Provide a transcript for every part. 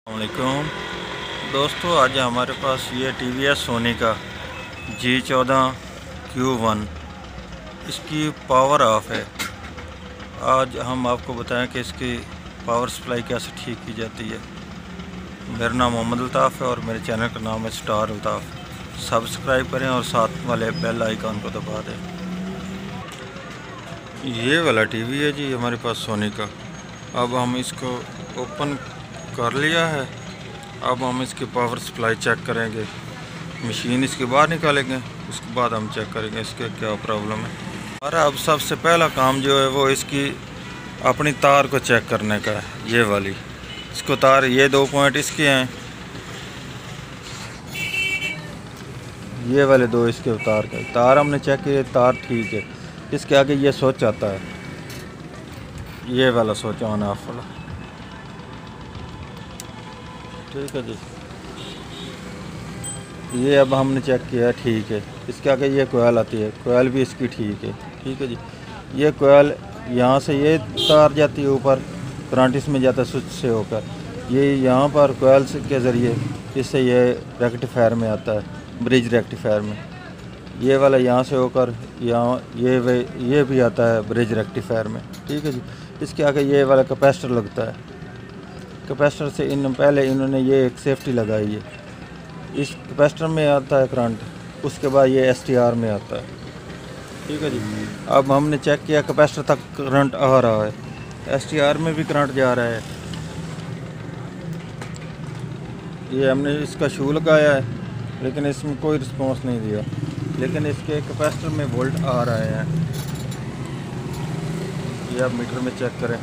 अस्सलामुअलैकुम दोस्तों, आज हमारे पास ये टीवी है सोनी का G14Q1। इसकी पावर ऑफ है। आज हम आपको बताएं कि इसकी पावर सप्लाई कैसे ठीक की जाती है। मेरा नाम मोहम्मद अल्ताफ़ है और मेरे चैनल का नाम है स्टार अल्ताफ़। सब्सक्राइब करें और साथ वाले बेल आइकन को दबा दें। ये वाला टीवी है जी हमारे पास सोनी का। अब हम इसको ओपन कर लिया है। अब हम इसकी पावर सप्लाई चेक करेंगे, मशीन इसके बाहर निकालेंगे, उसके बाद हम चेक करेंगे इसके क्या प्रॉब्लम है। हमारा अब सबसे पहला काम जो है वो इसकी अपनी तार को चेक करने का है। ये वाली इसको तार, ये 2 पॉइंट इसके हैं, ये वाले 2 इसके तार के तार हमने चेक किए, तार ठीक है। इसके आगे ये स्विच आता है, ये वाला स्विच ऑन ऑफ वाला, ठीक है जी। ये अब हमने चेक किया, ठीक है। इसके आगे ये कोयल आती है, कोयल भी इसकी ठीक है, ठीक है जी। ये कोयल यहाँ से ये तार जाती है ऊपर, करंट इसमें जाता है स्विच से होकर, ये यहाँ पर कोयल के ज़रिए इससे ये रेक्टिफायर में आता है, ब्रिज रेक्टिफायर में। ये वाला यहाँ से होकर यहाँ ये भी आता है ब्रिज रेक्टिफायर में, ठीक है जी। इसके आगे ये वाला कैपेसिटर लगता है। कैपेसिटर से पहले इन्होंने ये एक सेफ्टी लगाई है। इस कैपेसिटर में आता है करंट, उसके बाद ये STR में आता है, ठीक है जी। अब हमने चेक किया कैपेसिटर तक करंट आ रहा है, STR में भी करंट जा रहा है। ये हमने इसका शू लगाया है लेकिन इसमें कोई रिस्पांस नहीं दिया, लेकिन इसके कैपेसिटर में वोल्ट आ रहे हैं। ये आप मीटर में चेक करें,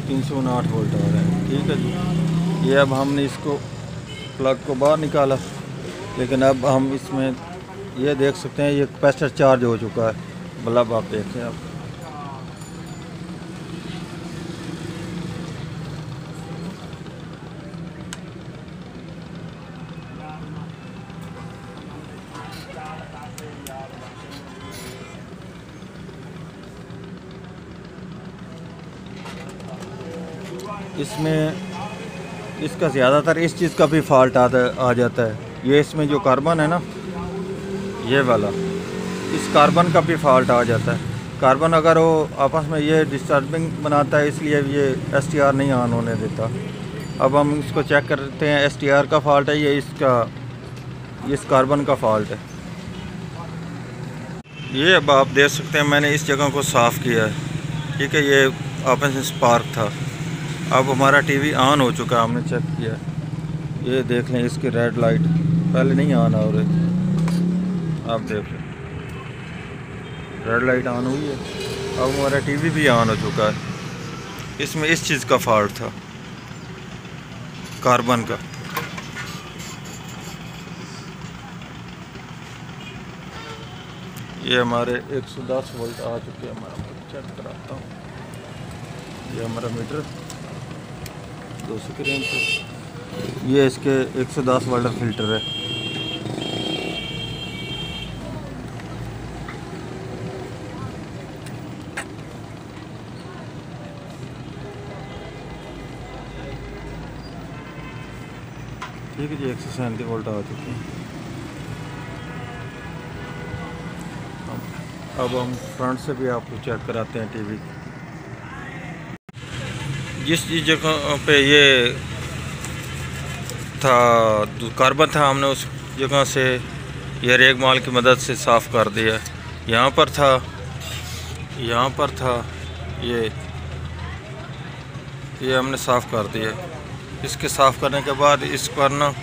309 वोल्ट आ रहे हैं, ठीक है जी। ये अब हमने इसको प्लग को बाहर निकाला, लेकिन अब हम इसमें ये देख सकते हैं ये कैपेसिटर चार्ज हो चुका है। बल्ब आप देखें आप, इसमें इसका ज़्यादातर इस चीज़ का भी फॉल्ट आ जाता है। ये इसमें जो कार्बन है ना, ये वाला, इस कार्बन का भी फॉल्ट आ जाता है। कार्बन अगर वो आपस में ये डिस्टर्बिंग बनाता है, इसलिए ये STR नहीं ऑन होने देता। अब हम इसको चेक करते हैं, STR का फॉल्ट है ये इस कार्बन का फॉल्ट है। ये अब आप देख सकते हैं मैंने इस जगह को साफ़ किया है, ठीक है। ये आपस में स्पार्क था। अब हमारा टीवी ऑन हो चुका है, हमने चेक किया। ये देख लें, इसकी रेड लाइट पहले नहीं ऑन हो रही, आप देख लें रेड लाइट ऑन हुई है। अब हमारा टीवी भी ऑन हो चुका है। इसमें इस चीज़ का फॉल्ट था, कार्बन का। ये हमारे 110 वोल्ट आ चुके हैं। हमारा चेक कराता हूँ, ये हमारा मीटर 200 की रेंज से, ये इसके 110 वाला फिल्टर है। ठीक है जी, 137 वोल्ट आ चुके हैं। अब हम फ्रंट से भी आपको चेक कराते हैं टीवी। जिस जगह पे ये था कार्बन था, हमने उस जगह से ये रेग माल की मदद से साफ़ कर दिया। यहाँ पर था ये हमने साफ़ कर दिया। इसके साफ़ करने के बाद इस पर ना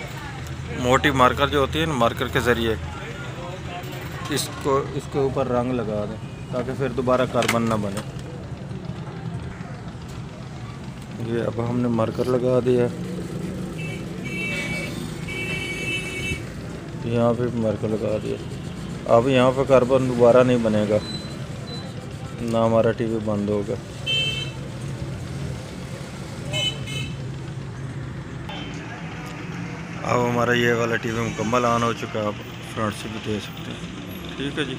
मोटी मार्कर जो होती है ना, मार्कर के ज़रिए इसके ऊपर रंग लगा दें ताकि फिर दोबारा कार्बन ना बने। ये अब हमने मार्कर लगा दिया, यहाँ पे मार्कर लगा दिया। अब यहाँ पे कार्बन दोबारा नहीं बनेगा, ना हमारा टीवी बंद होगा। अब हमारा ये वाला टीवी मुकम्मल ऑन हो चुका है। आप फ्रंट से भी दे सकते हैं, ठीक है जी।